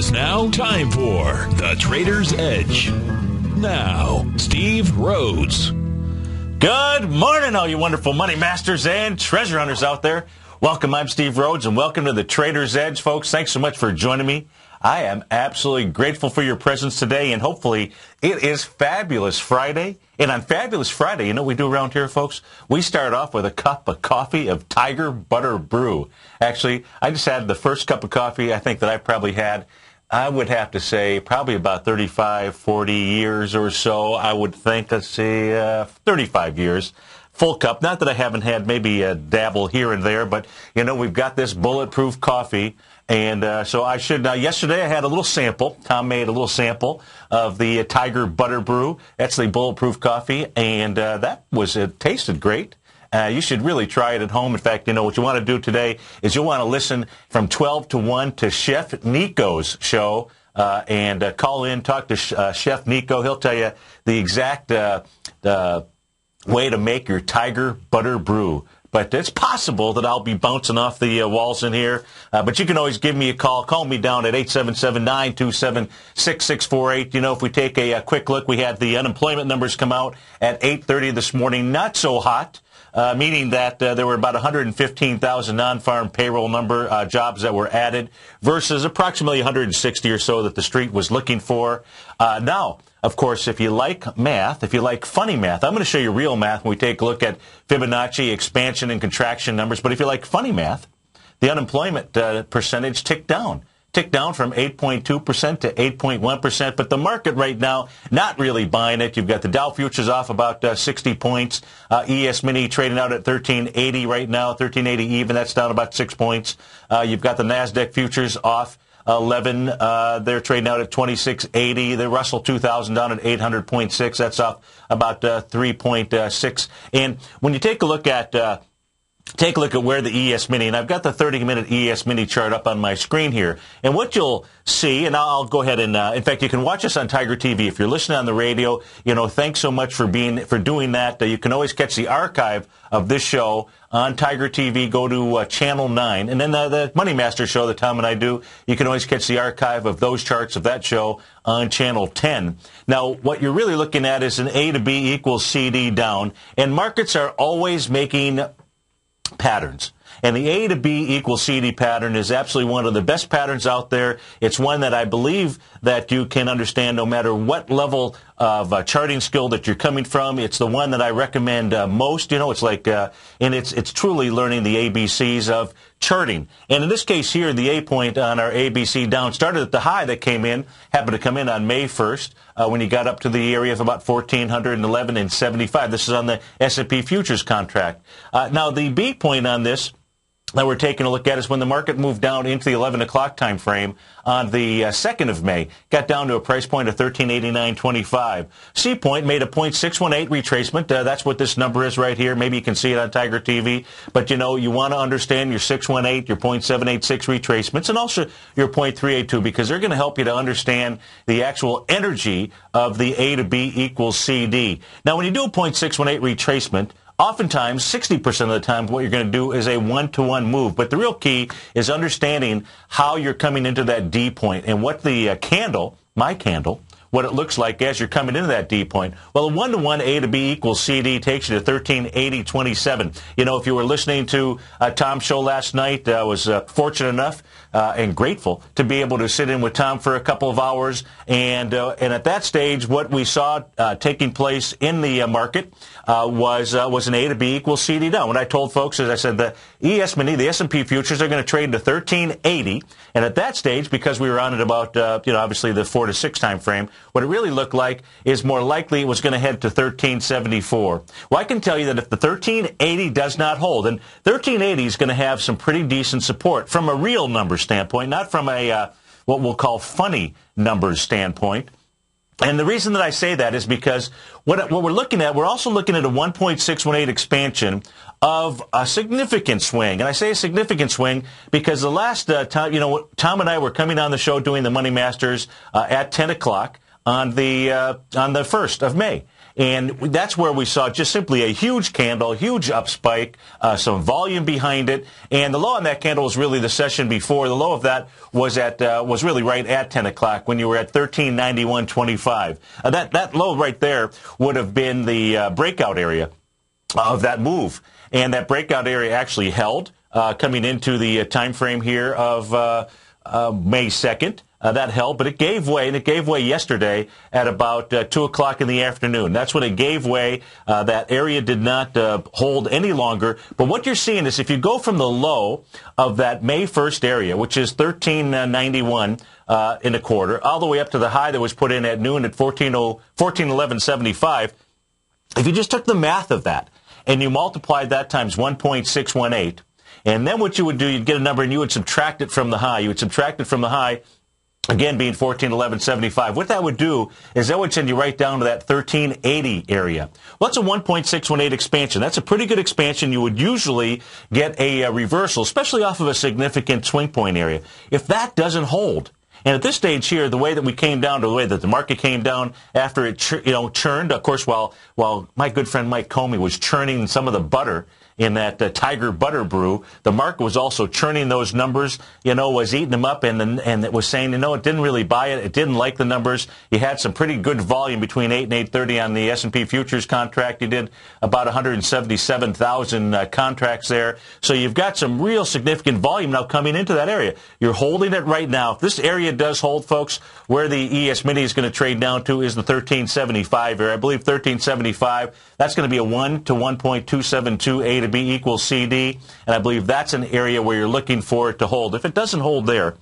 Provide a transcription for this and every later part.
is now time for the Trader's Edge. Now, Steve Rhodes. Good morning, all you wonderful money masters and treasure hunters out there. Welcome, I'm Steve Rhodes, and welcome to the Trader's Edge, folks. Thanks so much for joining me. I am absolutely grateful for your presence today, and hopefully it is Fabulous Friday. And on Fabulous Friday, you know what we do around here, folks? We start off with a cup of coffee of Tiger Butter Brew. Actually, I just had the first cup of coffee I think that I probably had, I would have to say, probably about 35, 40 years or so. I would think, let's see, 35 years. Full cup. Not that I haven't had maybe a dabble here and there, but, you know, we've got this bulletproof coffee. And so I should, yesterday I had a little sample. Tom made a little sample of the Tiger Butter Brew. That's the bulletproof coffee. And it tasted great. You should really try it at home. In fact, you know, what you want to do today is you'll want to listen from 12 to 1 to Chef Nico's show and call in, talk to Chef Nico. He'll tell you the exact way to make your Tiger Butter Brew. But it's possible that I'll be bouncing off the walls in here. But you can always give me a call. Call me down at 877-927-6648. You know, if we take a quick look, we had the unemployment numbers come out at 8:30 this morning. Not so hot, meaning that there were about 115,000 non-farm payroll number jobs that were added versus approximately 160 or so that the street was looking for. Now, of course, if you like math, if you like funny math, I'm going to show you real math when we take a look at Fibonacci expansion and contraction numbers. But if you like funny math, the unemployment percentage ticked down from 8.2% to 8.1%. But the market right now, not really buying it. You've got the Dow futures off about 60 points. ES Mini trading out at 1380 right now, 1380 even. That's down about 6 points. You've got the NASDAQ futures off 11. They're trading out at 2680. The Russell 2000 down at 800.6. That's off about 3.6. And when you take a look at where the ES Mini, and I've got the 30-minute ES Mini chart up on my screen here. And what you'll see, and I'll go ahead and, in fact, you can watch us on TigerTV. If you're listening on the radio, you know, thanks so much for doing that. You can always catch the archive of this show on TigerTV. Go to Channel 9. And then the Money Master show that Tom and I do, you can always catch the archive of those charts of that show on Channel 10. Now, what you're really looking at is an A to B equals CD down. And markets are always making patterns. And the A to B equals CD pattern is absolutely one of the best patterns out there. It's one that I believe that you can understand no matter what level of charting skill that you're coming from. It's the one that I recommend most. You know, it's like, and it's truly learning the ABCs of charting. And in this case here, the A point on our ABC down started at the high that happened to come in on May 1st when you got up to the area of about 1,411.75. This is on the S&P futures contract. Now, the B point on this that we're taking a look at is when the market moved down into the 11 o'clock time frame on the 2nd of May. Got down to a price point of 1389.25. C point made a 0.618 retracement. That's what this number is right here. Maybe you can see it on Tiger TV. But, you know, you want to understand your 618, your 0.786 retracements, and also your 0.382 because they're going to help you to understand the actual energy of the A to B equals CD. Now, when you do a 0.618 retracement, oftentimes, 60% of the time, what you're going to do is a one-to-one move. But the real key is understanding how you're coming into that D point and what the candle, my candle, what it looks like as you're coming into that D point. Well, a one-to-one A to B equals CD takes you to 1380.27. You know, if you were listening to Tom's show last night, I was fortunate enough and grateful to be able to sit in with Tom for a couple of hours. And at that stage, what we saw taking place in the market was an A to B equals CD down. What I told folks is I said the ES Mini, the S&P futures are going to trade to 1380. And at that stage, because we were on at about, obviously the 4 to 6 time frame, what it really looked like is more likely it was going to head to 1374. Well, I can tell you that if the 1380 does not hold, and 1380 is going to have some pretty decent support from a real number standpoint, not from a what we'll call funny numbers standpoint. And the reason that I say that is because what we're looking at, we're also looking at a 1.618 expansion of a significant swing. And I say a significant swing because the last time, Tom and I were coming on the show doing the Money Masters at 10 o'clock on the 1st of May. And that's where we saw just simply a huge candle, huge up spike, some volume behind it. And the low on that candle was really the session before. The low of that was really right at 10 o'clock when you were at 1391.25. That low right there would have been the breakout area of that move. And that breakout area actually held coming into the time frame here of May 2nd. That held, but it gave way, and it gave way yesterday at about 2 o'clock in the afternoon. That's when it gave way. That area did not hold any longer. But what you're seeing is if you go from the low of that May 1st area, which is 1391 in a quarter, all the way up to the high that was put in at noon at 1411.75, if you just took the math of that and you multiplied that times 1.618, and then what you would do, you'd get a number and you would subtract it from the high. You would subtract it from the high, again being 1411.75. What that would do is that would send you right down to that 1380 area. Well, that's a 1.618 expansion. That's a pretty good expansion. You would usually get a reversal, especially off of a significant swing point area. If that doesn't hold, and at this stage here, the way that we came down to the way that the market came down after it churned, of course, while my good friend Mike Comey was churning some of the butter in that Tiger butter brew, the market was also churning those numbers, was eating them up, and it was saying, it didn't really buy it. It didn't like the numbers. You had some pretty good volume between 8 and 8:30 on the S&P futures contract. You did about 177,000 contracts there. So you've got some real significant volume now coming into that area. You're holding it right now. If this area does hold, folks, where the ES Mini is going to trade down to is the 1375 area. I believe 1375, that's going to be a 1 to 1.272 A to B equals CD, and I believe that's an area where you're looking for it to hold. If it doesn't hold there,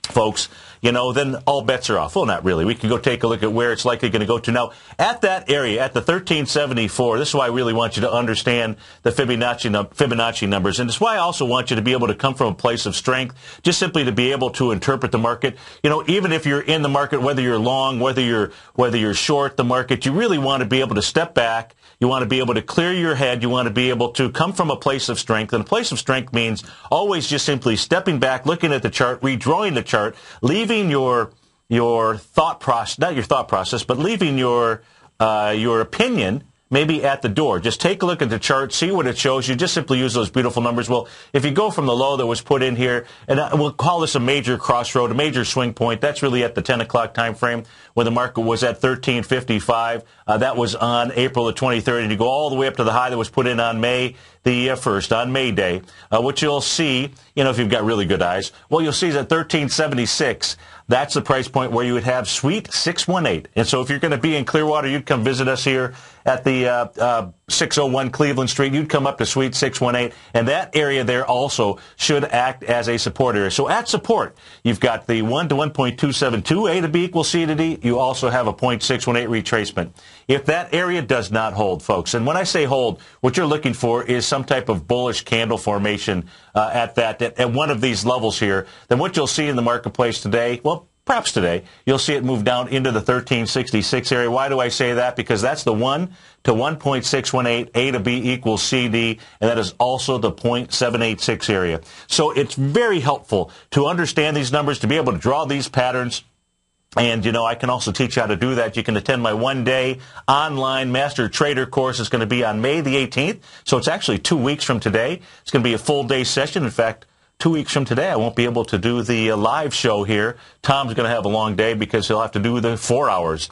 folks, then all bets are off. Well, not really. We can go take a look at where it's likely going to go to. Now, at that area, at the 1374, this is why I really want you to understand the Fibonacci numbers, and it's why I also want you to be able to come from a place of strength, just simply to be able to interpret the market. Even if you're in the market, whether you're long, whether you're short the market, you really want to be able to step back. You want to be able to clear your head. You want to be able to come from a place of strength. And a place of strength means always just simply stepping back, looking at the chart, redrawing the chart, leaving your thought process, not your thought process, but leaving your opinion maybe at the door. Just take a look at the chart, see what it shows you. Just simply use those beautiful numbers. Well, if you go from the low that was put in here, and we'll call this a major crossroad, a major swing point, that's really at the 10 o'clock time frame when the market was at 1355. That was on April the 23rd, and you go all the way up to the high that was put in on May the 1st, on May Day. What you'll see, if you've got really good eyes, what you'll see is at 1376. That's the price point where you would have Suite 618. And so if you're going to be in Clearwater, you'd come visit us here at the 601 Cleveland Street. You'd come up to Suite 618, and that area there also should act as a support area. So at support, you've got the 1 to 1.272 A to B equals C to D. You also have a 0.618 retracement. If that area does not hold, folks, and when I say hold, what you're looking for is some type of bullish candle formation at one of these levels here, then what you'll see in the marketplace today, well, perhaps today, you'll see it move down into the 1366 area. Why do I say that? Because that's the 1 to 1.618 A to B equals CD, and that is also the 0.786 area. So it's very helpful to understand these numbers, to be able to draw these patterns. And, I can also teach you how to do that. You can attend my one-day online Master Trader course. It's going to be on May the 18th. So it's actually 2 weeks from today. It's going to be a full-day session. In fact, 2 weeks from today, I won't be able to do the live show here. Tom's going to have a long day because he'll have to do the 4 hours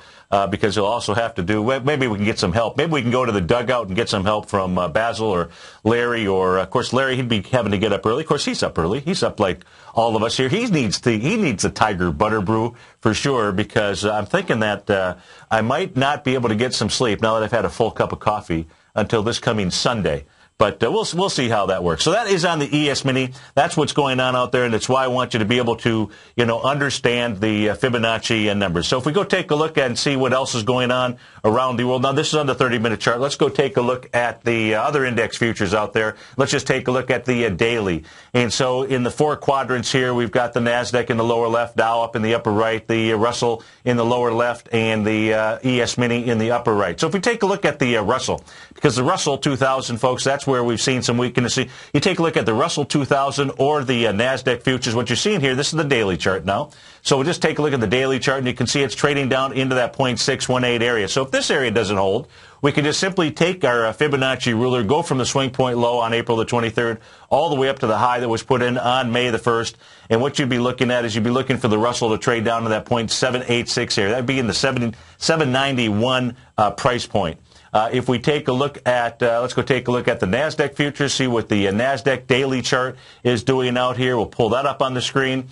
because he'll also have to do, maybe we can get some help. Maybe we can go to the dugout and get some help from Basil or Larry, or, of course, Larry, he'd be having to get up early. Of course, he's up early. He's up like all of us here. He needs the Tiger butter brew for sure, because I'm thinking that I might not be able to get some sleep now that I've had a full cup of coffee until this coming Sunday. But we'll see how that works. So that is on the ES Mini. That's what's going on out there, and it's why I want you to be able to, understand the Fibonacci numbers. So if we go take a look and see what else is going on around the world. Now, this is on the 30-minute chart. Let's go take a look at the other index futures out there. Let's just take a look at the daily. And so in the 4 quadrants here, we've got the NASDAQ in the lower left, Dow up in the upper right, the Russell in the lower left, and the ES Mini in the upper right. So if we take a look at the Russell, because the Russell 2000, folks, that's that's where we've seen some weakness. You take a look at the Russell 2000 or the NASDAQ futures. What you're seeing here, this is the daily chart now. So we'll just take a look at the daily chart, and you can see it's trading down into that 0.618 area. So if this area doesn't hold, we can just simply take our Fibonacci ruler, go from the swing point low on April the 23rd all the way up to the high that was put in on May the 1st. And what you'd be looking at is you'd be looking for the Russell to trade down to that 0.786 area. That would be in the 791 price point. If we take a look at, let's go take a look at the NASDAQ futures, see what the NASDAQ daily chart is doing out here. We'll pull that up on the screen.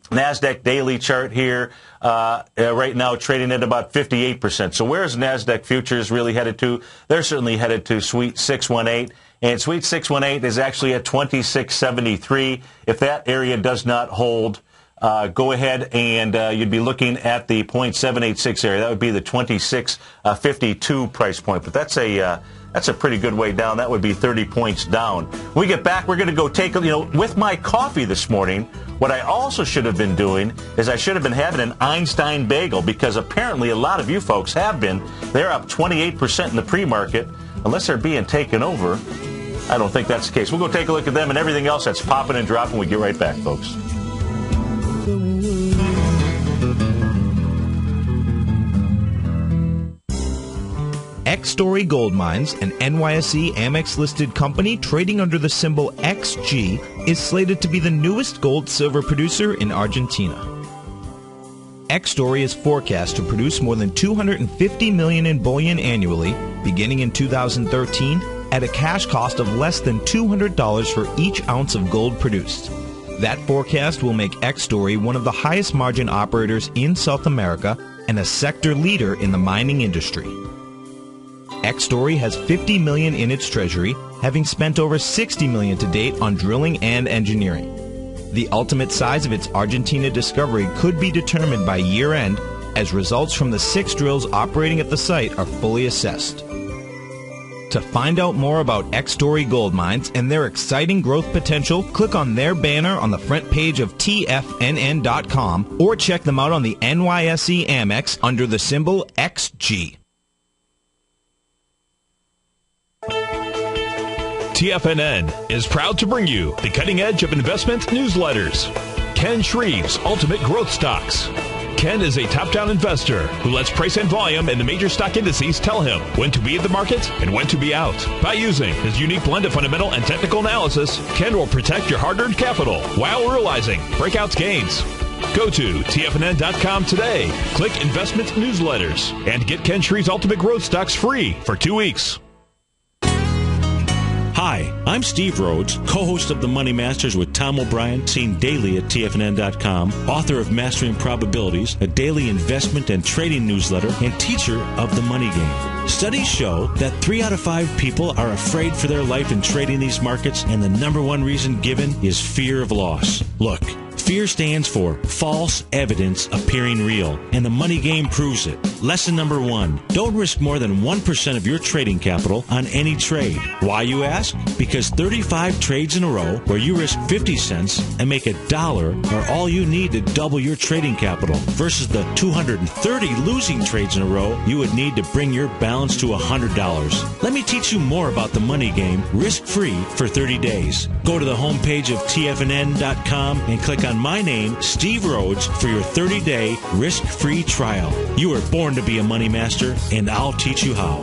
NASDAQ daily chart here right now trading at about 58%. So where's NASDAQ futures really headed to? They're certainly headed to Sweet 618. And Sweet 618 is actually at 2673. If that area does not hold, go ahead and you'd be looking at the 0.786 area. That would be the 2652 price point. But that's a pretty good way down. That would be 30 points down. When we get back, we're going to go take a, with my coffee this morning, what I also should have been doing is I should have been having an Einstein bagel, because apparently a lot of you folks have been. They're up 28% in the pre-market. Unless they're being taken over, I don't think that's the case. We'll go take a look at them and everything else that's popping and dropping. We get right back, folks. X-Story Gold Mines, an NYSE Amex-listed company trading under the symbol XG, is slated to be the newest gold-silver producer in Argentina. X-Story is forecast to produce more than $250 million in bullion annually, beginning in 2013, at a cash cost of less than $200 for each ounce of gold produced. That forecast will make X-Story one of the highest margin operators in South America and a sector leader in the mining industry. X-Story has $50 million in its treasury, having spent over $60 million to date on drilling and engineering. The ultimate size of its Argentina discovery could be determined by year-end, as results from the 6 drills operating at the site are fully assessed. To find out more about X-Story Gold Mines and their exciting growth potential, click on their banner on the front page of TFNN.com or check them out on the NYSE Amex under the symbol XG. TFNN is proud to bring you the cutting edge of investment newsletters. Ken Shreve's Ultimate Growth Stocks. Ken is a top-down investor who lets price and volume in the major stock indices tell him when to be in the market and when to be out. By using his unique blend of fundamental and technical analysis, Ken will protect your hard-earned capital while realizing breakout gains. Go to TFNN.com today, click Investment Newsletters, and get Ken Shreve's Ultimate Growth Stocks free for 2 weeks. Hi, I'm Steve Rhodes, co-host of The Money Masters with Tom O'Brien, seen daily at TFNN.com, author of Mastering Probabilities, a daily investment and trading newsletter, and teacher of the money game. Studies show that 3 out of 5 people are afraid for their life in trading these markets, and the number one reason given is fear of loss. Look, fear stands for false evidence appearing real, and the money game proves it. Lesson number 1, don't risk more than 1% of your trading capital on any trade. Why, you ask? Because 35 trades in a row where you risk 50 cents and make $1 are all you need to double your trading capital, versus the 230 losing trades in a row you would need to bring your balance to $100. Let me teach you more about the money game risk-free for 30 days. Go to the homepage of TFNN.com and click on my name, Steve Rhodes, for your 30-day risk-free trial. You were born to be a money master, and I'll teach you how.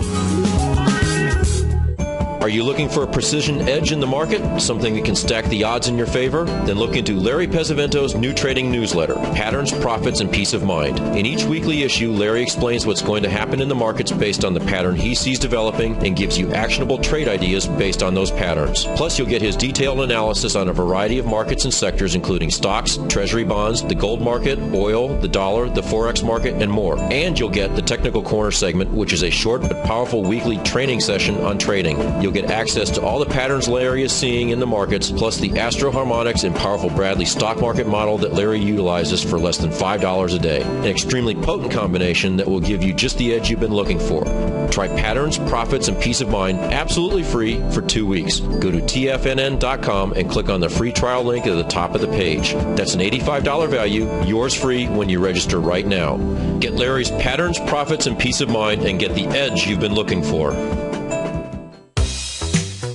Are you looking for a precision edge in the market? Something that can stack the odds in your favor? Then look into Larry Pesavento's new trading newsletter, Patterns, Profits, and Peace of Mind. In each weekly issue, Larry explains what's going to happen in the markets based on the pattern he sees developing and gives you actionable trade ideas based on those patterns. Plus, you'll get his detailed analysis on a variety of markets and sectors, including stocks, treasury bonds, the gold market, oil, the dollar, the forex market, and more. And you'll get the Technical Corner segment, which is a short but powerful weekly training session on trading. You'll get access to all the patterns Larry is seeing in the markets, plus the Astro Harmonics and powerful Bradley stock market model that Larry utilizes for less than $5 a day. An extremely potent combination that will give you just the edge you've been looking for. Try Patterns, Profits, and Peace of Mind absolutely free for 2 weeks. Go to TFNN.com and click on the free trial link at the top of the page. That's an $85 value, yours free when you register right now. Get Larry's Patterns, Profits, and Peace of Mind and get the edge you've been looking for.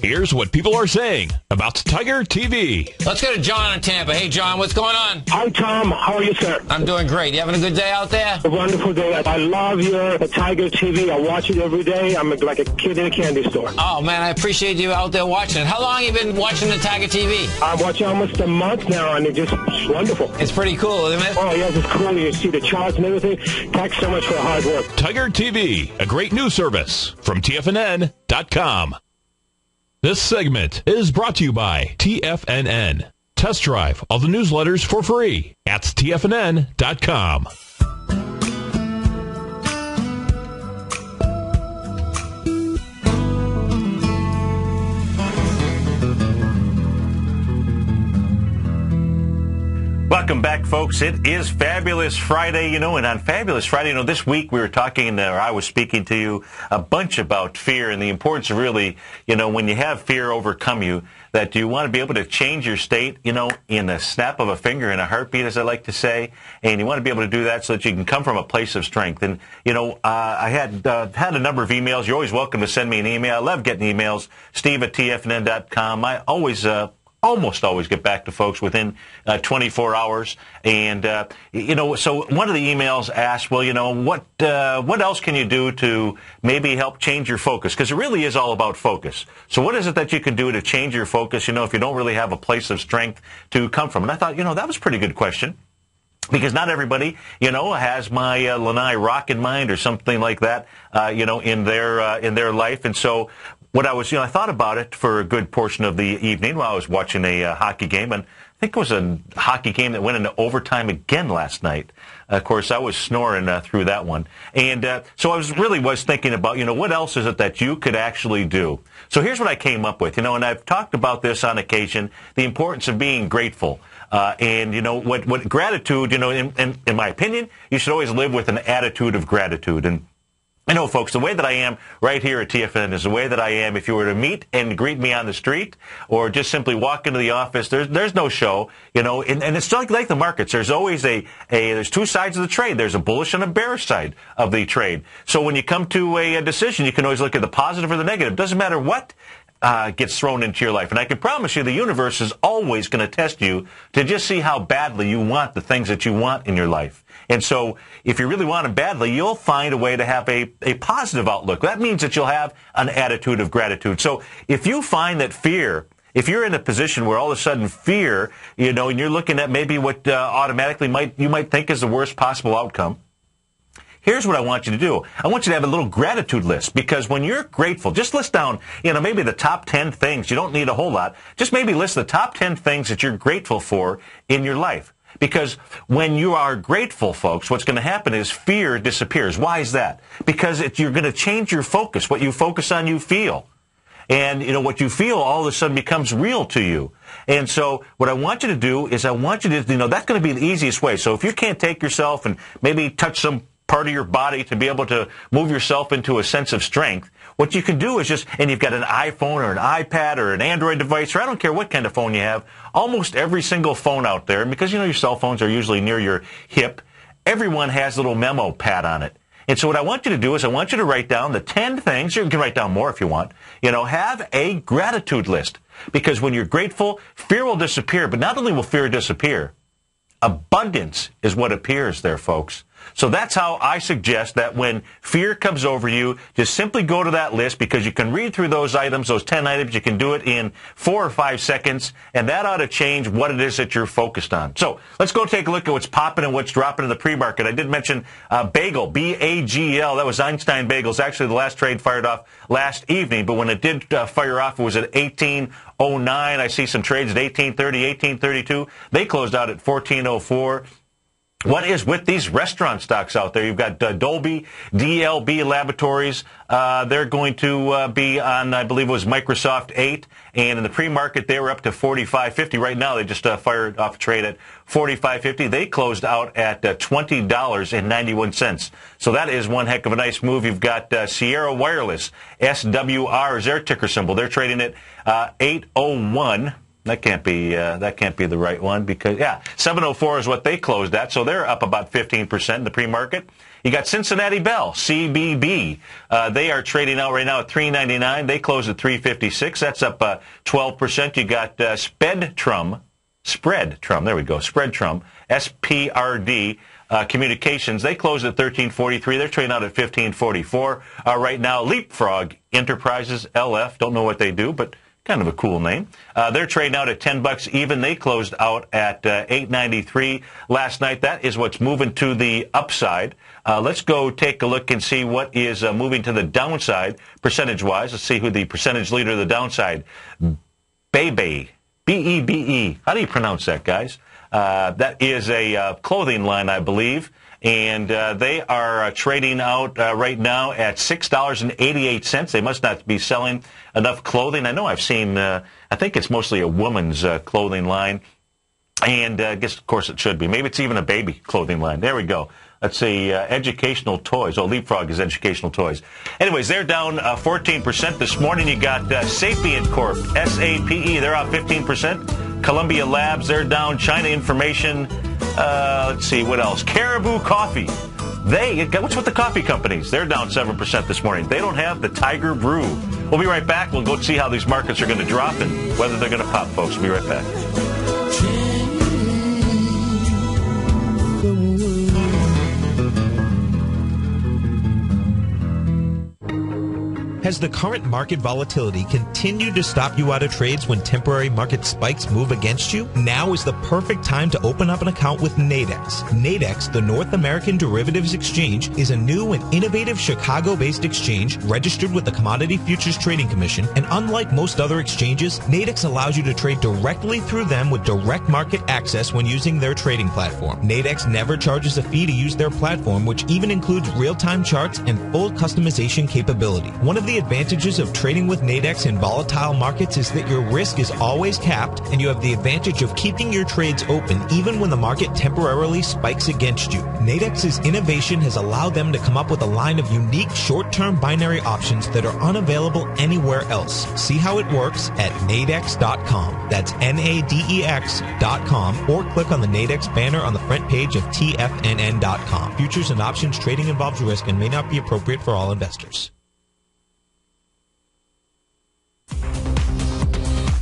Here's what people are saying about Tiger TV. Let's go to John in Tampa. Hey, John, what's going on? Hi, Tom. How are you, sir? I'm doing great. You having a good day out there? A wonderful day. I love your Tiger TV. I watch it every day. I'm like a kid in a candy store. Oh, man, I appreciate you out there watching it. How long have you been watching the Tiger TV? I'm watching almost a month now, and it's just wonderful. It's pretty cool, isn't it? Oh, yes, it's cool. You see the charts and everything. Thanks so much for the hard work. Tiger TV, a great news service from TFNN.com. This segment is brought to you by TFNN. Test drive all the newsletters for free at TFNN.com. Welcome back, folks. It is Fabulous Friday, and on Fabulous Friday, this week we were talking, or I was speaking to you a bunch about fear and the importance of really, when you have fear overcome you, that you want to be able to change your state, in a snap of a finger, in a heartbeat, as I like to say, and you want to be able to do that so that you can come from a place of strength. And, I had a number of emails. You're always welcome to send me an email. I love getting emails. Steve@TFNN.com. I almost always get back to folks within 24 hours. And, so one of the emails asked, well, what else can you do to maybe help change your focus? Because it really is all about focus. So what is it that you can do to change your focus, if you don't really have a place of strength to come from? And I thought, that was a pretty good question. Because not everybody, has my Lanai Rock in mind or something like that, in their life. And so what I was, I thought about it for a good portion of the evening while I was watching a hockey game, and I think it was a hockey game that went into overtime again last night. Of course, I was snoring through that one. And so I was thinking about, what else is it that you could actually do? So here's what I came up with, and I've talked about this on occasion, the importance of being grateful. And, what gratitude, in my opinion, you should always live with an attitude of gratitude. And folks, the way that I am right here at TFN is the way that I am if you were to meet and greet me on the street or just simply walk into the office. There's no show, and it's like the markets. There's always there's two sides of the trade. There's a bullish and a bearish side of the trade. So when you come to a decision, you can always look at the positive or the negative. It doesn't matter what gets thrown into your life. And I can promise you the universe is always going to test you to just see how badly you want the things that you want in your life. And so if you really want them badly, you'll find a way to have a positive outlook. That means that you'll have an attitude of gratitude. So if you find that fear, if you're in a position where all of a sudden fear, and you're looking at maybe what automatically you might think is the worst possible outcome, here's what I want you to do. I want you to have a little gratitude list, because when you're grateful, just list down, maybe the top 10 things. You don't need a whole lot. Just maybe list the top 10 things that you're grateful for in your life. Because when you are grateful, folks, what's going to happen is fear disappears. Why is that? Because you're going to change your focus. What you focus on, you feel. And, what you feel all of a sudden becomes real to you. And so what I want you to do is that's going to be the easiest way. So if you can't take yourself and maybe touch some part of your body to be able to move yourself into a sense of strength, what you can do is and you've got an iPhone or an iPad or an Android device, or I don't care what kind of phone you have, almost every single phone out there, and because your cell phones are usually near your hip, everyone has a little memo pad on it. And so what I want you to do is I want you to write down the 10 things. You can write down more if you want. Have a gratitude list. Because when you're grateful, fear will disappear. But not only will fear disappear, abundance is what appears there, folks. So that's how I suggest that when fear comes over you, just simply go to that list, because you can read through those items, those 10 items. You can do it in 4 or 5 seconds, and that ought to change what it is that you're focused on. So let's go take a look at what's popping and what's dropping in the pre-market. I did mention Bagel, B-A-G-L. That was Einstein Bagels. Actually, the last trade fired off last evening, but when it did fire off, it was at 18.09. I see some trades at 18.30, 18.32. They closed out at 14.04. What is with these restaurant stocks out there? You've got Dolby, DLB Laboratories. They're going to be on, I believe it was Microsoft 8. And in the pre-market, they were up to 45.50. Right now, they just fired off a trade at 45.50. They closed out at $20.91. So that is one heck of a nice move. You've got Sierra Wireless, SWR is their ticker symbol. They're trading at 801. that can't be the right one because 704 is what they closed at, so they're up about 15% in the pre-market. You got Cincinnati Bell, CBB. They are trading out right now at $3.99. They closed at $3.56. That's up 12%. You got Spreadtrum, SPRD Communications. They closed at $13.43. They're trading out at $15.44 right now. Leapfrog Enterprises, LF. Don't know what they do, but kind of a cool name. They're trading out at $10 even. They closed out at $8.93 last night. That is what's moving to the upside. Let's go take a look and see what is moving to the downside percentage-wise. Let's see who the percentage leader of the downside. Bebe, B-E-B-E. How do you pronounce that, guys? That is a clothing line, I believe. And they are trading out right now at $6.88. They must not be selling enough clothing. I know I've seen, I think it's mostly a woman's clothing line. And I guess, of course, it should be. Maybe it's even a baby clothing line. There we go. Let's see, educational toys. Oh, Leapfrog is educational toys. Anyways, they're down 14% this morning. You got Sapient Corp, S-A-P-E. They're out 15%. Columbia Labs, they're down. China Information. Let's see, what else? Caribou Coffee. What's with the coffee companies? They're down 7% this morning. They don't have the Tiger Brew. We'll be right back. We'll go see how these markets are going to drop and whether they're going to pop, folks. We'll be right back. Has the current market volatility continued to stop you out of trades when temporary market spikes move against you? Now is the perfect time to open up an account with Nadex. Nadex, the North American Derivatives Exchange, is a new and innovative Chicago-based exchange registered with the Commodity Futures Trading Commission, and unlike most other exchanges, Nadex allows you to trade directly through them with direct market access when using their trading platform. Nadex never charges a fee to use their platform, which even includes real-time charts and full customization capability. One of the advantages of trading with Nadex in volatile markets is that your risk is always capped, and you have the advantage of keeping your trades open even when the market temporarily spikes against you. Nadex's innovation has allowed them to come up with a line of unique short-term binary options that are unavailable anywhere else. See how it works at nadex.com. That's Nadex.com, or click on the Nadex banner on the front page of TFNN.com. Futures and options trading involves risk and may not be appropriate for all investors.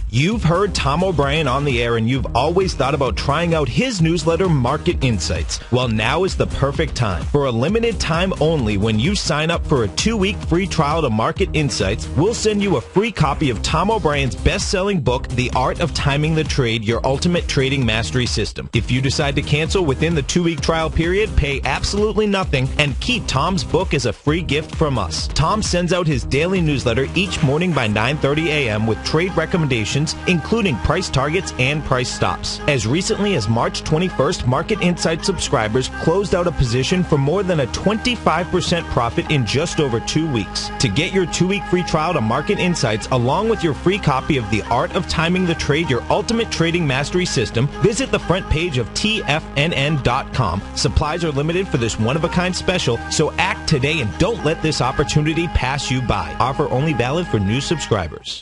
You've heard Tom O'Brien on the air, and you've always thought about trying out his newsletter, Market Insights. Well, now is the perfect time. For a limited time only, when you sign up for a 2-week free trial to Market Insights, we'll send you a free copy of Tom O'Brien's best-selling book, The Art of Timing the Trade, Your Ultimate Trading Mastery System. If you decide to cancel within the 2-week trial period, pay absolutely nothing and keep Tom's book as a free gift from us. Tom sends out his daily newsletter each morning by 9:30 a.m. with trade recommendations, including price targets and price stops. As recently as March 21st, Market Insights subscribers closed out a position for more than a 25% profit in just over 2 weeks. To get your 2-week free trial to Market Insights, along with your free copy of The Art of Timing the Trade, Your Ultimate Trading Mastery System, visit the front page of TFNN.com. Supplies are limited for this one-of-a-kind special, so act today and don't let this opportunity pass you by. Offer only valid for new subscribers.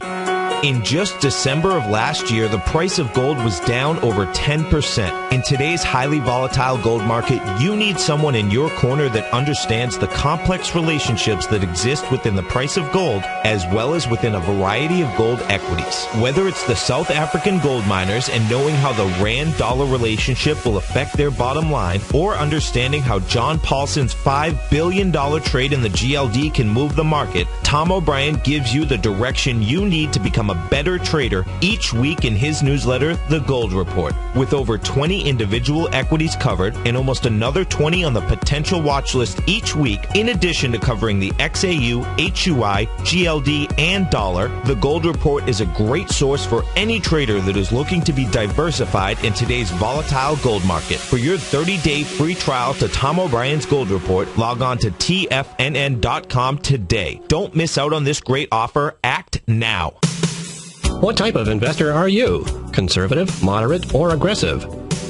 In just December of last year, the price of gold was down over 10%. In today's highly volatile gold market, you need someone in your corner that understands the complex relationships that exist within the price of gold, as well as within a variety of gold equities. Whether it's the South African gold miners and knowing how the rand-dollar relationship will affect their bottom line, or understanding how John Paulson's $5 billion trade in the GLD can move the market, Tom O'Brien gives you the direction you need to become a better trader each week in his newsletter, The Gold Report. With over 20 individual equities covered and almost another 20 on the potential watch list each week, in addition to covering the XAU, HUI, GLD, and dollar, The Gold Report is a great source for any trader that is looking to be diversified in today's volatile gold market. For your 30-day free trial to Tom O'Brien's Gold Report, log on to TFNN.com today. Don't miss out on this great offer. Act now. What type of investor are you? Conservative, moderate, or aggressive?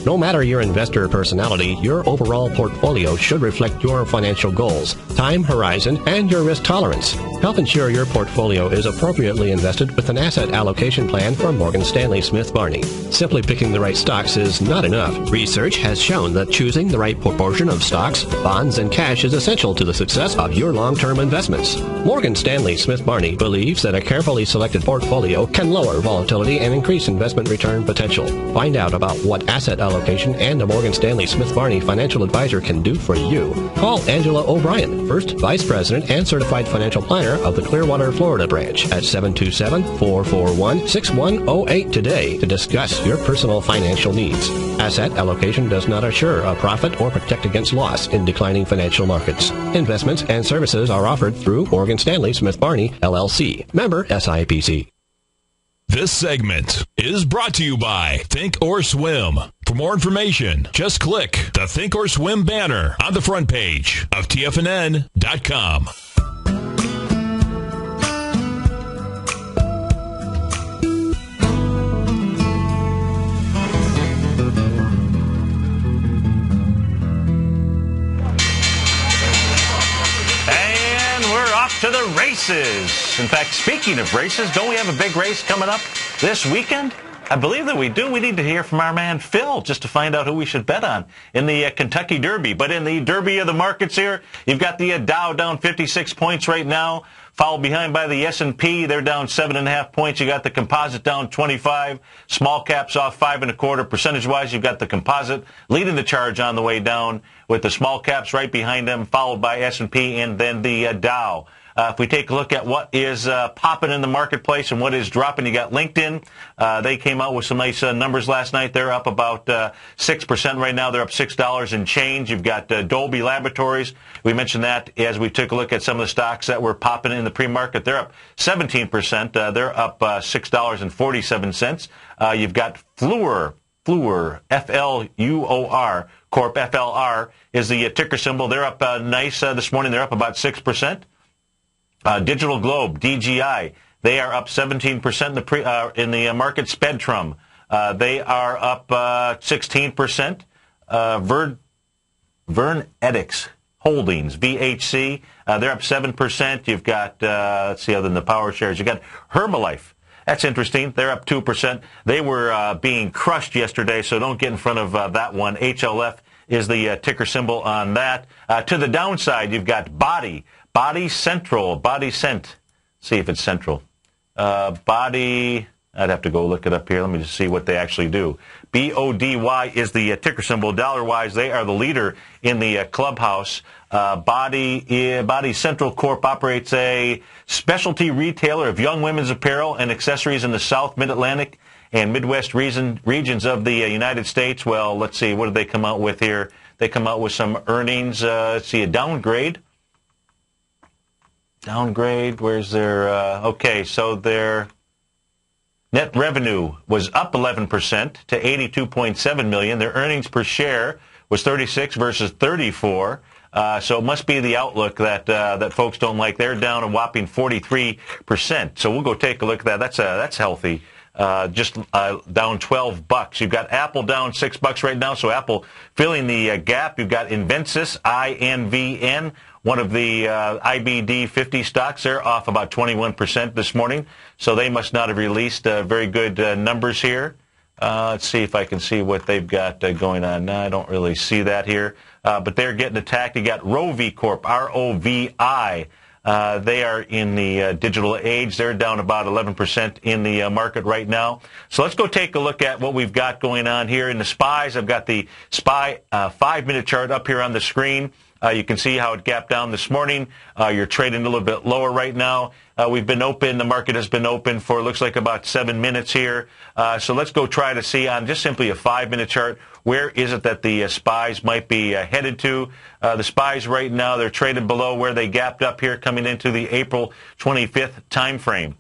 No matter your investor personality, your overall portfolio should reflect your financial goals, time horizon, and your risk tolerance. Help ensure your portfolio is appropriately invested with an asset allocation plan from Morgan Stanley Smith Barney. Simply picking the right stocks is not enough. Research has shown that choosing the right proportion of stocks, bonds, and cash is essential to the success of your long-term investments. Morgan Stanley Smith Barney believes that a carefully selected portfolio can lower volatility and increase investment return potential. Find out about what asset allocation and a Morgan Stanley Smith Barney financial advisor can do for you. Call Angela O'Brien, First Vice President and Certified Financial Planner of the Clearwater, Florida branch at 727-441-6108 today to discuss your personal financial needs. Asset allocation does not assure a profit or protect against loss in declining financial markets. Investments and services are offered through Morgan Stanley Smith Barney, LLC. Member SIPC. This segment is brought to you by Think or Swim. For more information, just click the Think or Swim banner on the front page of TFNN.com. To the races. In fact, speaking of races, don't we have a big race coming up this weekend? I believe that we do. We need to hear from our man Phil just to find out who we should bet on in the Kentucky Derby. But in the Derby of the markets here, you've got the Dow down 56 points right now, followed behind by the S&P. They're down 7.5 points. You got the composite down 25. Small caps off 5.25. Percentage-wise, you've got the composite leading the charge on the way down with the small caps right behind them, followed by S&P and then the Dow. If we take a look at what is popping in the marketplace and what is dropping, you got LinkedIn. They came out with some nice numbers last night. They're up about 6% right now. They're up $6 and change. You've got Dolby Laboratories. We mentioned that as we took a look at some of the stocks that were popping in the pre-market. They're up 17%. They're up $6.47. You've got Fluor, F-L-U-O-R, Corp, F-L-R is the ticker symbol. They're up nice this morning. They're up about 6%. Digital Globe, DGI, they are up 17% in the market. Spectrum, they are up 16%. Vernetics Holdings, VHC, they're up 7%. You've got, let's see, other than the power shares, you've got Herbalife. That's interesting. They're up 2%. They were being crushed yesterday, so don't get in front of that one. HLF is the ticker symbol on that. To the downside, you've got Body Central, Body Cent. See if it's Central. Body, I'd have to go look it up here. Let me just see what they actually do. BODY is the ticker symbol. Dollar-wise, they are the leader in the clubhouse. Body Central Corp operates a specialty retailer of young women's apparel and accessories in the South, Mid-Atlantic, and Midwest regions of the United States. Well, let's see. What did they come out with here? They come out with some earnings. Let's see, a downgrade. Where's their, okay, so their net revenue was up 11% to $82.7 million. Their earnings per share was 36 versus 34. So it must be the outlook that folks don't like. They're down a whopping 43%. So we'll go take a look at that. That's healthy. Just down $12. You've got Apple down $6 right now. So Apple filling the gap. You've got Invensys, INVN, one of the IBD 50 stocks. They're off about 21% this morning. So they must not have released very good numbers here. Let's see if I can see what they've got going on. No, I don't really see that here. But they're getting attacked. You got Rovi Corp, R-O-V-I. They are in the digital age. They're down about 11% in the market right now. So let's go take a look at what we've got going on here in the SPYs. I've got the SPY 5-minute chart up here on the screen. You can see how it gapped down this morning. You're trading a little bit lower right now. We've been open. The market has been open for, looks like, about 7 minutes here. So let's go try to see on just simply a 5-minute chart, where is it that the SPYs might be headed to. The SPYs right now, they're traded below where they gapped up here coming into the April 25th time frame.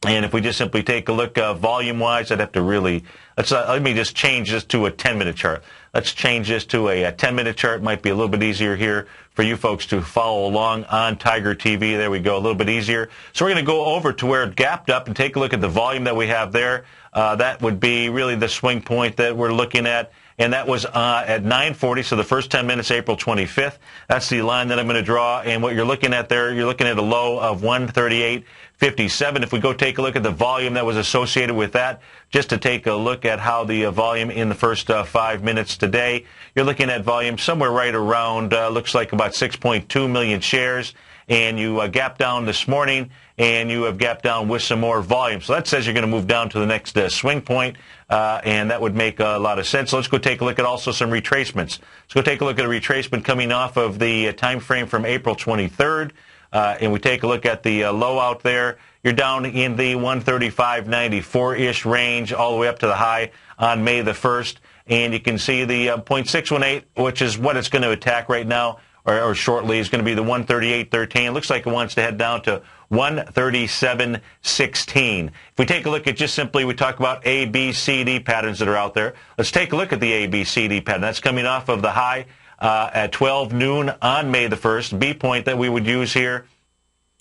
And if we just simply take a look volume-wise, I'd have to really, let me just change this to a 10-minute chart. Let's change this to a 10-minute chart. Might be a little bit easier here for you folks to follow along on Tiger TV. There we go, a little bit easier. So we're going to go over to where it gapped up and take a look at the volume that we have there. That would be really the swing point that we're looking at. and that was at 9:40, so the first 10 minutes, April 25th. That's the line that I'm going to draw, and what you're looking at there, you're looking at a low of 138.57. If we go take a look at the volume that was associated with that, just to take a look at how the volume in the first 5 minutes today, you're looking at volume somewhere right around, looks like about 6.2 million shares, and you gap down this morning, and you have gapped down with some more volume. So that says you're going to move down to the next swing point, and that would make a lot of sense. So let's go take a look at also some retracements. Let's go take a look at a retracement coming off of the time frame from April 23rd, and we take a look at the low out there. You're down in the 135.94-ish range all the way up to the high on May the 1st, and you can see the 0.618, which is what it's going to attack right now, or shortly, is going to be the 138.13. It looks like it wants to head down to 137.16. If we take a look at just simply, we talk about A, B, C, D patterns that are out there. Let's take a look at the A, B, C, D pattern. That's coming off of the high at 12 noon on May the 1st. B point that we would use here,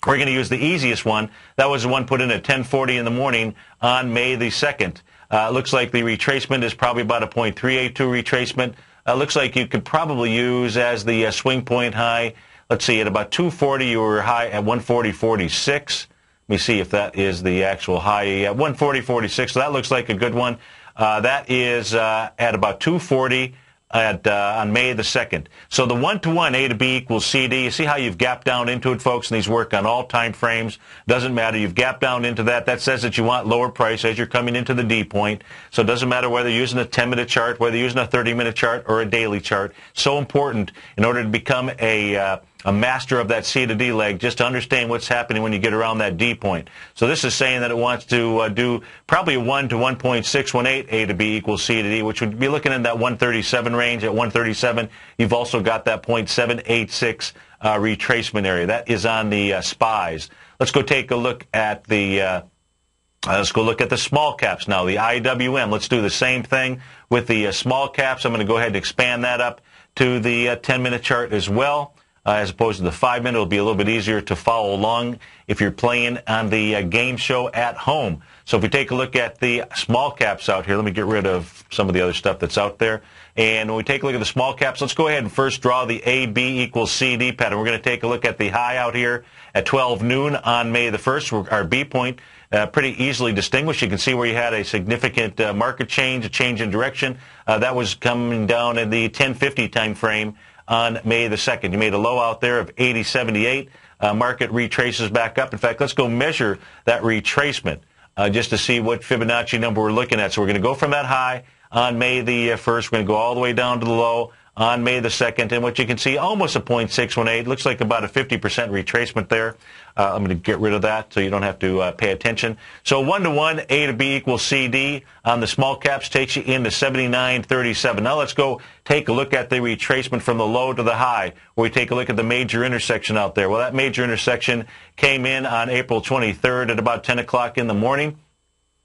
we're going to use the easiest one. That was the one put in at 10:40 in the morning on May the 2nd. Looks like the retracement is probably about a 0.382 retracement. Looks like you could probably use as the swing point high. Let's see, at about 240, you were high at 140.46. Let me see if that is the actual high at 140.46. So that looks like a good one. That is at about 240 on May the 2nd. So the 1-to-1 A to B equals CD. You see how you've gapped down into it, folks, and these work on all time frames. Doesn't matter. You've gapped down into that. That says that you want lower price as you're coming into the D point. So it doesn't matter whether you're using a 10-minute chart, whether you're using a 30-minute chart, or a daily chart. So important in order to become a master of that C to D leg, just to understand what's happening when you get around that D point. So this is saying that it wants to do probably a 1 to 1.618 A to B equals C to D, which would be looking in that 137 range. At 137, you've also got that 0.786 retracement area. That is on the SPYs. Let's go take a look at the small caps now, the IWM. Let's do the same thing with the small caps. I'm going to go ahead and expand that up to the 10-minute chart as well. As opposed to the 5-minute, it'll be a little bit easier to follow along if you're playing on the game show at home. So if we take a look at the small caps out here, let me get rid of some of the other stuff that's out there. And when we take a look at the small caps, let's go ahead and first draw the AB equals CD pattern. We're going to take a look at the high out here at 12 noon on May the 1st. Our B point pretty easily distinguished. You can see where you had a significant market change, a change in direction. That was coming down in the 10:50 time frame on May the 2nd. You made a low out there of 80.78. Market retraces back up. In fact, let's go measure that retracement just to see what Fibonacci number we're looking at. So we're going to go from that high on May the 1st. We're going to go all the way down to the low on May the 2nd. And what you can see, almost a 0.618. Looks like about a 50% retracement there. I'm going to get rid of that so you don't have to pay attention. So 1-to-1, A to B equals CD on the small caps takes you into 79.37. Now let's go take a look at the retracement from the low to the high, where we take a look at the major intersection out there. Well, that major intersection came in on April 23rd at about 10 o'clock in the morning.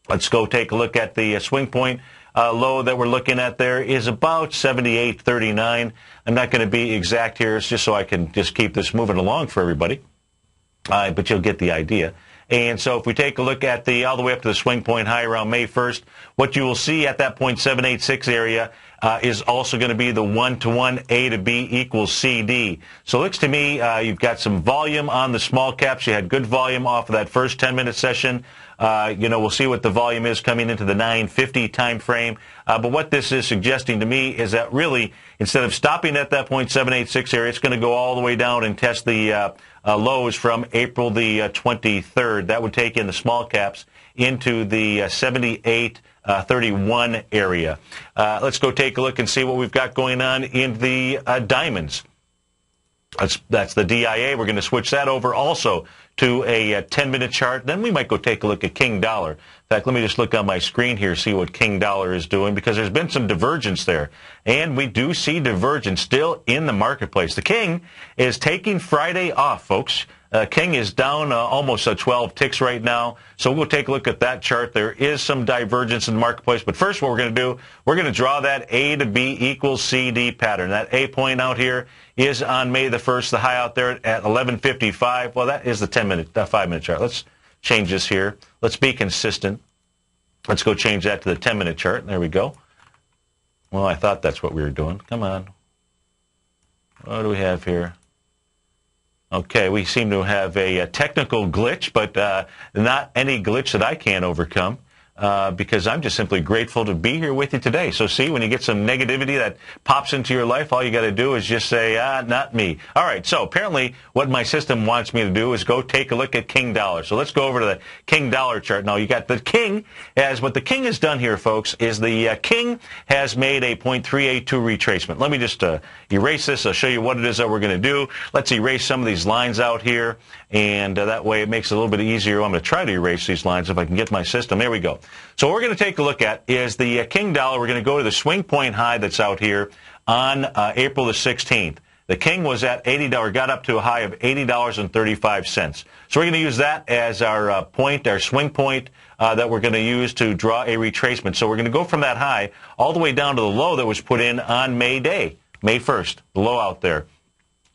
Let's go take a look at the swing point. Low that we're looking at there is about 78.39. I'm not going to be exact here. It's just so I can just keep this moving along for everybody. But you'll get the idea. And so if we take a look at the all the way up to the swing point high around May 1st, what you will see at that 0.786 area is also going to be the 1-to-1 A to B equals CD. So it looks to me you've got some volume on the small caps. You had good volume off of that first 10-minute session. We'll see what the volume is coming into the 9:50 time frame. But what this is suggesting to me is that really, instead of stopping at that 0.786 area, it's going to go all the way down and test the lows from April the 23rd. That would take in the small caps into the 78.31 area. Let's go take a look and see what we've got going on in the diamonds. That's the DIA. We're going to switch that over also to a 10-minute chart. Then we might go take a look at King Dollar. In fact, let me just look on my screen here, see what King Dollar is doing, because there's been some divergence there. And we do see divergence still in the marketplace. The King is taking Friday off, folks. King is down almost 12 ticks right now. So we'll take a look at that chart. There is some divergence in the marketplace. But first, what we're going to do, we're going to draw that A to B equals CD pattern. That A point out here is on May the 1st, the high out there at 11:55. Well, that is the 5-minute chart. Let's change this here. Let's be consistent. Let's go change that to the 10-minute chart. There we go. Well, I thought that's what we were doing. Come on. What do we have here? Okay, we seem to have a technical glitch, but not any glitch that I can't overcome. Because I'm just simply grateful to be here with you today. So see, when you get some negativity that pops into your life, all you got to do is just say, not me. All right, so apparently what my system wants me to do is go take a look at King Dollar. So let's go over to the King Dollar chart. Now, you got the King. What the King has done here, folks, is the King has made a 0.382 retracement. Let me just erase this. I'll show you what it is that we're going to do. Let's erase some of these lines out here, and that way it makes it a little bit easier. I'm going to try to erase these lines if I can get my system. There we go. So what we're going to take a look at is the King Dollar. We're going to go to the swing point high that's out here on April the 16th. The King was at $80, got up to a high of $80.35. So we're going to use that as our point, our swing point that we're going to use to draw a retracement. So we're going to go from that high all the way down to the low that was put in on May 1st, the low out there.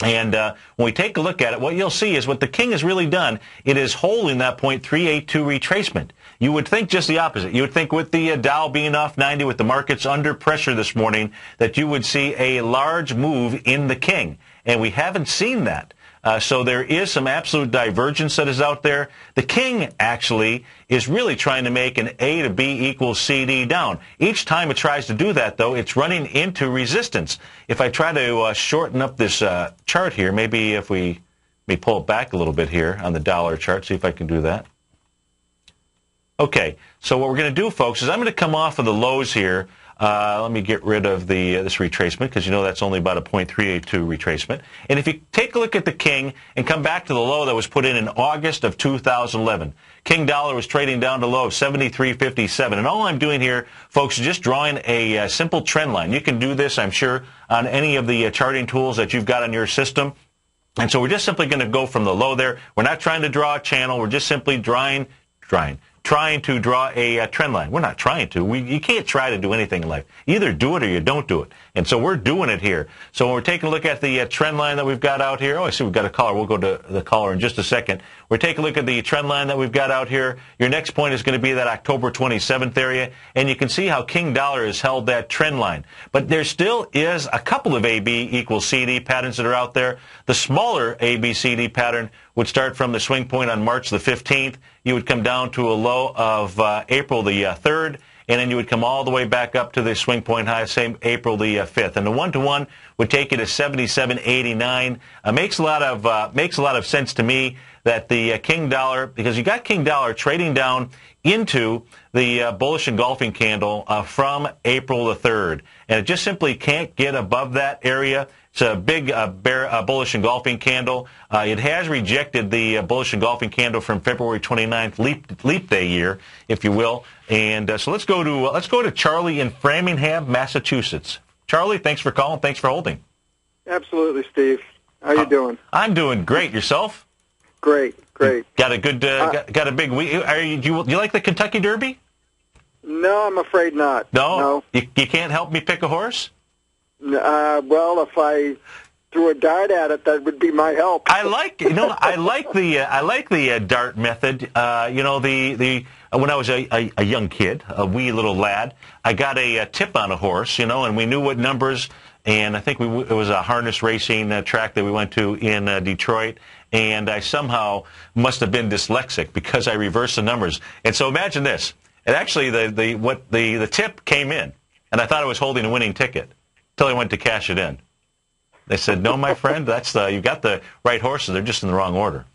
And when we take a look at it, what you'll see is what the King has really done, it is holding that 0.382 retracement. You would think just the opposite. You would think with the Dow being off 90, with the markets under pressure this morning, that you would see a large move in the King. And we haven't seen that. So there is some absolute divergence that is out there. The King actually is really trying to make an A to B equals CD down. Each time it tries to do that, though, it's running into resistance. If I try to shorten up this chart here, maybe if we pull it back a little bit here on the dollar chart, see if I can do that. Okay, so what we're going to do, folks, is I'm going to come off of the lows here. Let me get rid of this retracement because you know that's only about a 0.382 retracement. And if you take a look at the King and come back to the low that was put in August of 2011, King Dollar was trading down to low of 73.57. And all I'm doing here, folks, is just drawing a simple trend line. You can do this, I'm sure, on any of the charting tools that you've got on your system. And so we're just simply going to go from the low there. We're not trying to draw a channel. We're just simply trying to draw a trend line. We're not trying to. You can't try to do anything in life. You either do it or you don't do it. And so we're doing it here. So when we're taking a look at the trend line that we've got out here. Oh, I see we've got a caller. We'll go to the caller in just a second. We're taking a look at the trend line that we've got out here. Your next point is going to be that October 27th area. And you can see how King Dollar has held that trend line. But there still is a couple of AB equals CD patterns that are out there. The smaller ABCD pattern would start from the swing point on March the 15th. You would come down to a low of April the 3rd, and then you would come all the way back up to the swing point high, same April the 5th. And the 1-to-1 would take you to 77.89. Makes a lot of sense to me that the King Dollar, because you got King Dollar trading down into the bullish engulfing candle from April the 3rd, and it just simply can't get above that area. It's a big bullish engulfing candle. It has rejected the bullish engulfing candle from February 29th, leap day year, if you will. And so let's go to Charlie in Framingham, Massachusetts. Charlie, thanks for calling. Thanks for holding. Absolutely, Steve. How you doing? I'm doing great. Yourself? Great. Got a good got a big week. Do you like the Kentucky Derby? No, I'm afraid not. No. You can't help me pick a horse? Well, if I threw a dart at it, that would be my help. I like the dart method. When I was a young kid, a wee little lad, I got a tip on a horse, and we knew what numbers. And I think it was a harness racing track that we went to in Detroit. And I somehow must have been dyslexic because I reversed the numbers. And so imagine this. And actually, the tip came in, and I thought I was holding a winning ticket until I went to cash it in. They said, "No, my friend, you got the right horses. They're just in the wrong order."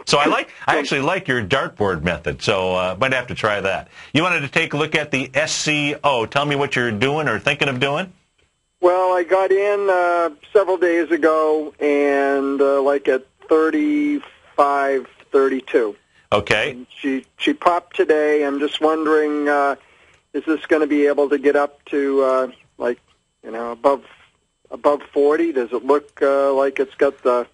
So I actually like your dartboard method. So might have to try that. You wanted to take a look at the SCO. Tell me what you're doing or thinking of doing. Well, I got in several days ago, and like at 35.32. Okay. And she popped today. I'm just wondering, is this going to be able to get up to above 40? Does it look like it's got the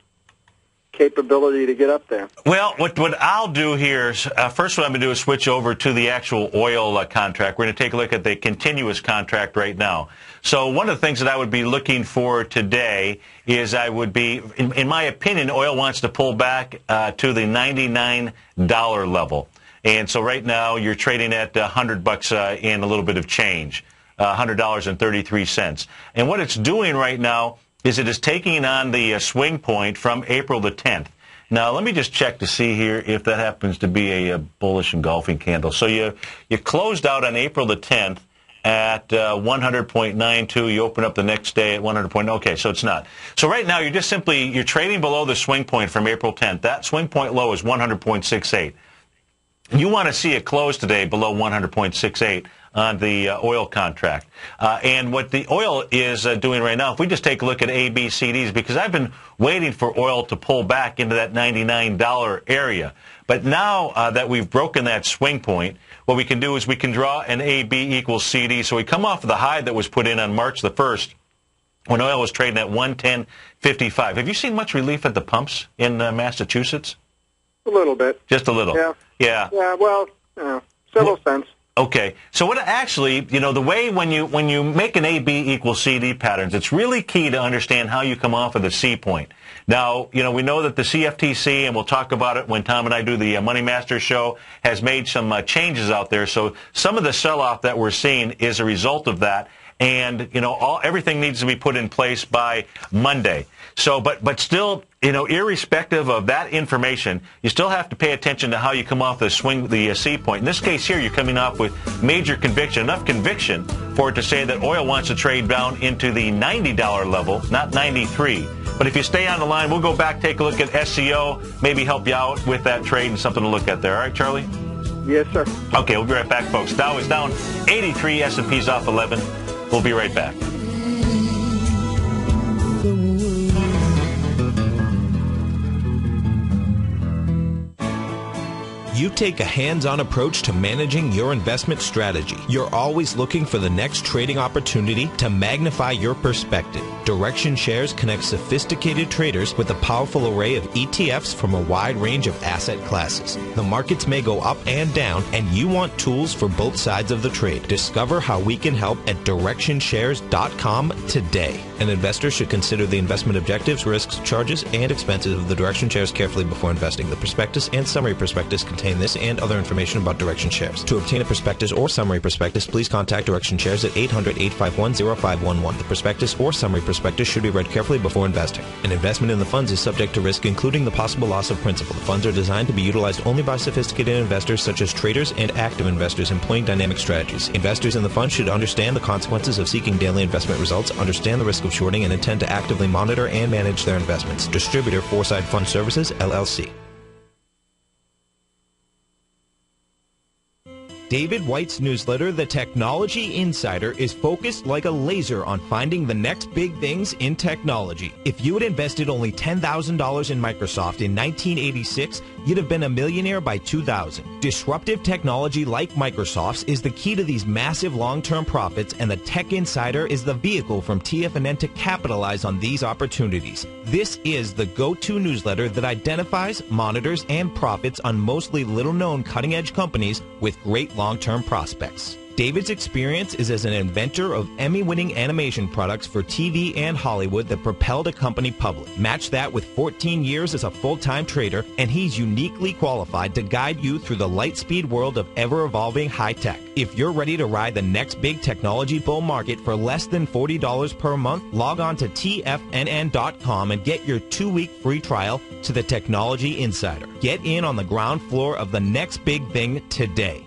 capability to get up there? Well, what I'll do here is, first what I'm going to do is switch over to the actual oil contract. We're going to take a look at the continuous contract right now. So one of the things that I would be looking for today is I would be, in my opinion, oil wants to pull back to the $99 level. And so right now you're trading at $100 and a little bit of change. $100.33. And what it's doing right now is it is taking on the swing point from April the 10th. Now, let me just check to see here if that happens to be a bullish engulfing candle. So you closed out on April the 10th at 100.92. You open up the next day at 100. Okay, so it's not. So right now you're trading below the swing point from April 10th. That swing point low is 100.68. You want to see it close today below 100.68 on the oil contract. And what the oil is doing right now, if we just take a look at ABCDs, because I've been waiting for oil to pull back into that $99 area. But now that we've broken that swing point, what we can do is we can draw an AB equals CD. So we come off of the high that was put in on March the 1st when oil was trading at 110.55. Have you seen much relief at the pumps in Massachusetts? A little bit. Just a little? Yeah. Yeah. Yeah, well, several cents. Okay, so what actually, the way when you make an AB equals CD patterns, it's really key to understand how you come off of the C point. Now, we know that the CFTC, and we'll talk about it when Tom and I do the Money Master show, has made some changes out there. So some of the sell-off that we're seeing is a result of that. And, everything needs to be put in place by Monday. So, but still, irrespective of that information, you still have to pay attention to how you come off the C point. In this case here, you're coming off with major conviction, enough conviction for it to say that oil wants to trade down into the $90 level, not 93. But if you stay on the line, we'll go back, take a look at SCO, maybe help you out with that trade and something to look at there. All right, Charlie? Yes, sir. Okay, we'll be right back, folks. Dow is down 83, S&P's off 11. We'll be right back. You take a hands-on approach to managing your investment strategy. You're always looking for the next trading opportunity to magnify your perspective. Direction Shares connects sophisticated traders with a powerful array of ETFs from a wide range of asset classes. The markets may go up and down, and you want tools for both sides of the trade. Discover how we can help at DirectionShares.com today. An investor should consider the investment objectives, risks, charges, and expenses of the Direction Shares carefully before investing. The prospectus and summary prospectus contain this and other information about Direction Shares. To obtain a prospectus or summary prospectus, please contact Direction Shares at 800-851-0511. The prospectus or summary prospectus should be read carefully before investing. An investment in the funds is subject to risk, including the possible loss of principal. The funds are designed to be utilized only by sophisticated investors such as traders and active investors employing dynamic strategies. Investors in the fund should understand the consequences of seeking daily investment results, understand the risk of shorting, and intend to actively monitor and manage their investments. Distributor, Foreside Fund Services, LLC. David White's newsletter, The Technology Insider, is focused like a laser on finding the next big things in technology. If you had invested only $10,000 in Microsoft in 1986, you'd have been a millionaire by 2000. Disruptive technology like Microsoft's is the key to these massive long-term profits, and the Tech Insider is the vehicle from TFNN to capitalize on these opportunities. This is the go-to newsletter that identifies, monitors, and profits on mostly little-known cutting-edge companies with great long-term prospects. David's experience is as an inventor of Emmy-winning animation products for TV and Hollywood that propelled a company public. Match that with 14 years as a full-time trader, and he's uniquely qualified to guide you through the light-speed world of ever-evolving high-tech. If you're ready to ride the next big technology bull market for less than $40 per month, log on to TFNN.com and get your 2-week free trial to the Technology Insider. Get in on the ground floor of the next big thing today.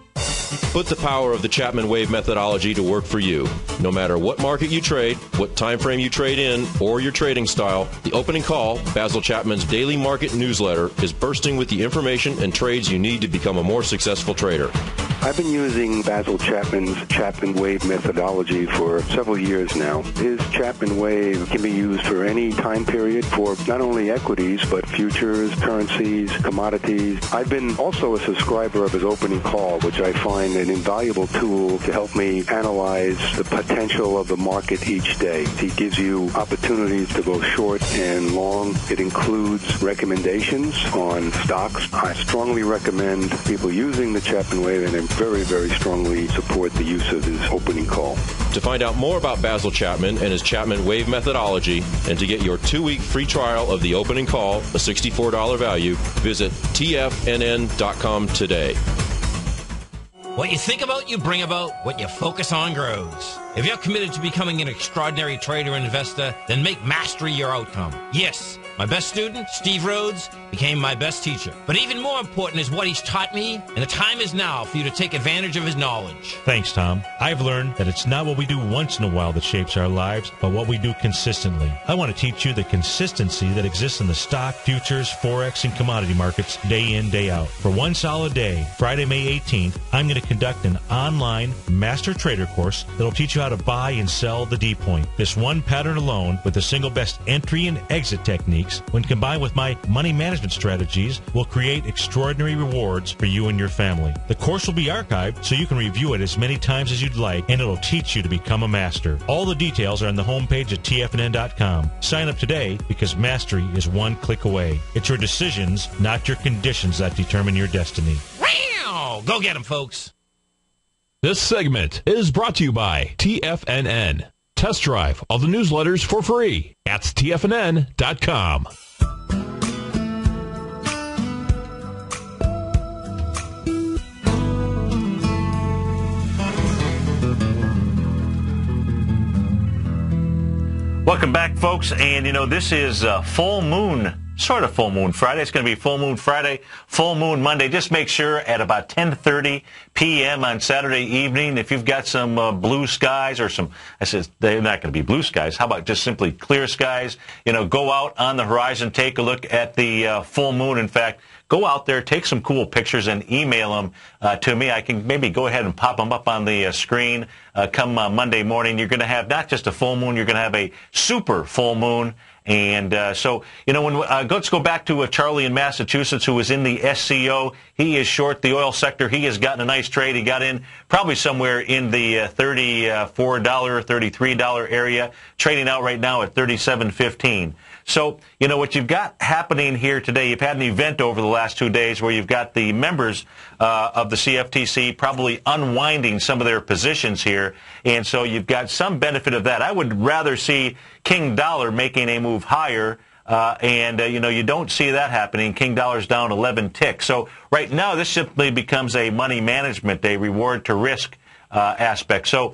Put the power of the Chapman Wave methodology to work for you. No matter what market you trade, what time frame you trade in, or your trading style, the Opening Call, Basil Chapman's daily market newsletter, is bursting with the information and trades you need to become a more successful trader. I've been using Basil Chapman's Chapman Wave methodology for several years now. His Chapman Wave can be used for any time period for not only equities, but futures, currencies, commodities. I've been also a subscriber of his Opening Call, which I find an invaluable tool to help me analyze the potential of the market each day. He gives you opportunities to go short and long. It includes recommendations on stocks. I strongly recommend people using the Chapman Wave, and I very, very strongly support the use of his Opening Call. To find out more about Basil Chapman and his Chapman Wave methodology, and to get your 2-week free trial of the Opening Call, a $64 value, visit TFNN.com today. What you think about, you bring about. What you focus on grows. If you're committed to becoming an extraordinary trader and investor, then make mastery your outcome. Yes, my best student, Steve Rhodes, became my best teacher. But even more important is what he's taught me, and the time is now for you to take advantage of his knowledge. Thanks, Tom. I've learned that it's not what we do once in a while that shapes our lives, but what we do consistently. I want to teach you the consistency that exists in the stock, futures, forex, and commodity markets day in, day out. For one solid day, Friday, May 18th, I'm going to conduct an online master trader course that'll teach you how to buy and sell the D point. This one pattern alone, with the single best entry and exit techniques, when combined with my money management strategies, will create extraordinary rewards for you and your family. The course will be archived so you can review it as many times as you'd like, and it'll teach you to become a master. All the details are on the homepage at tfnn.com. Sign up today because mastery is one click away. It's your decisions, not your conditions, that determine your destiny. Wow! Go get him, folks. This segment is brought to you by TFNN. Test drive all the newsletters for free at tfnn.com. Welcome back, folks. And, this is full moon. Sort of full moon Friday. It's going to be full moon Friday, full moon Monday. Just make sure at about 10:30 p.m. on Saturday evening, if you've got some blue skies or they're not going to be blue skies. How about just simply clear skies? Go out on the horizon, take a look at the full moon. In fact, go out there, take some cool pictures and email them to me. I can maybe go ahead and pop them up on the screen come Monday morning. You're going to have not just a full moon, you're going to have a super full moon. And let's go back to Charlie in Massachusetts, who was in the SCO. He is short the oil sector. He has gotten a nice trade. He got in probably somewhere in the $34, $33 area, trading out right now at $37.15. So, what you've got happening here today, you've had an event over the last 2 days where you've got the members of the CFTC probably unwinding some of their positions here. And so you've got some benefit of that. I would rather see King Dollar making a move higher. You don't see that happening. King Dollar's down 11 ticks. So right now, this simply becomes a money management, a reward to risk aspect. So,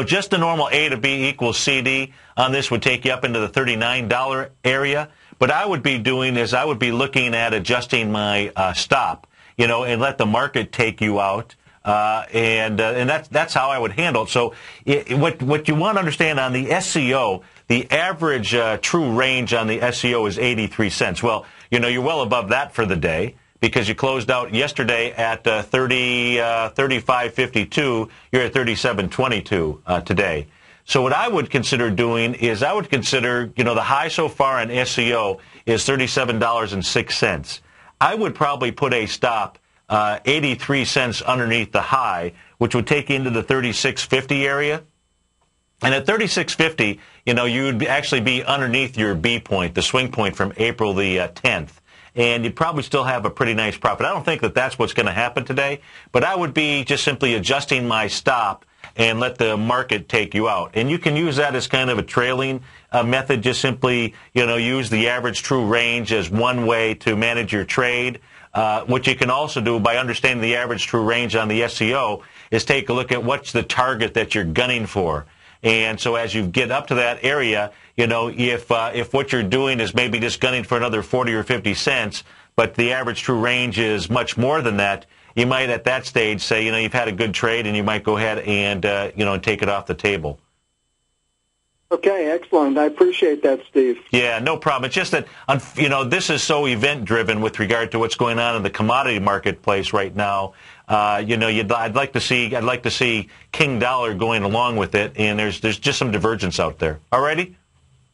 just the normal A to B equals CD on this would take you up into the $39 area. What I would be doing is I would be looking at adjusting my stop, and let the market take you out. And that's how I would handle it. So what you want to understand on the SCO, the average true range on the SCO is 83 cents. Well, you're well above that for the day, because you closed out yesterday at 35.52. You're at 37.22 today. So what I would consider doing is I would consider, the high so far on SCO is $37.06. I would probably put a stop 83 cents underneath the high, which would take you into the 36.50 area. And at 36.50, you would actually be underneath your B point, the swing point from April the 10th. And you'd probably still have a pretty nice profit. I don't think that that's what's going to happen today, but I would be just simply adjusting my stop and let the market take you out. And you can use that as kind of a trailing method. Just simply, use the average true range as one way to manage your trade. What you can also do by understanding the average true range on the SCO is take a look at what's the target that you're gunning for. And so as you get up to that area, if what you're doing is maybe just gunning for another 40 or 50 cents, but the average true range is much more than that, you might at that stage say, you've had a good trade, and you might go ahead and, and take it off the table. Okay, excellent. I appreciate that, Steve. Yeah, no problem. It's just that, this is so event-driven with regard to what's going on in the commodity marketplace right now. I'd like to see King Dollar going along with it, and there's just some divergence out there. All righty?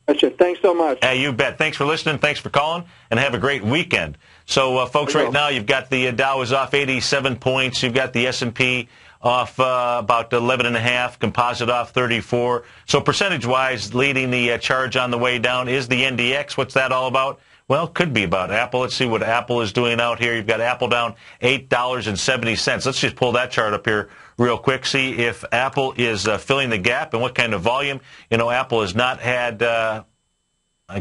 Gotcha. Thanks so much. You bet. Thanks for listening. Thanks for calling, and have a great weekend. So, folks, right now you've got the Dow is off 87 points. You've got the S&P off about 11.5, composite off 34. So percentage-wise, leading the charge on the way down is the NDX. What's that all about? Well, it could be about Apple. Let's see what Apple is doing out here. You've got Apple down $8.70. Let's just pull that chart up here real quick, see if Apple is filling the gap and what kind of volume. Apple has not had, I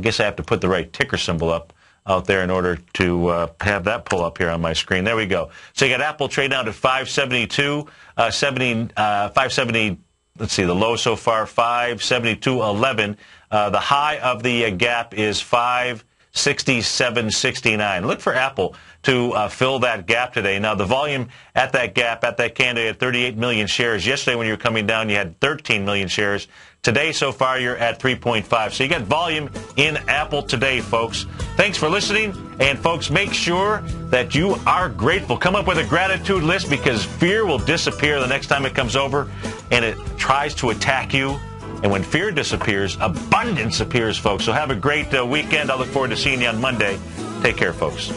guess I have to put the right ticker symbol up out there in order to have that pull up here on my screen. There we go. So you got Apple trade down to 572, 570. let's see, the low so far, 572.11. The high of the gap is 567.69. Look for Apple to fill that gap today. Now, the volume at that gap, at that candle, had 38 million shares. Yesterday, when you were coming down, you had 13 million shares. Today, so far, you're at 3.5. So you got volume in Apple today, folks. Thanks for listening. And, folks, make sure that you are grateful. Come up with a gratitude list, because fear will disappear the next time it comes over and it tries to attack you. And when fear disappears, abundance appears, folks. So have a great weekend. I look forward to seeing you on Monday. Take care, folks.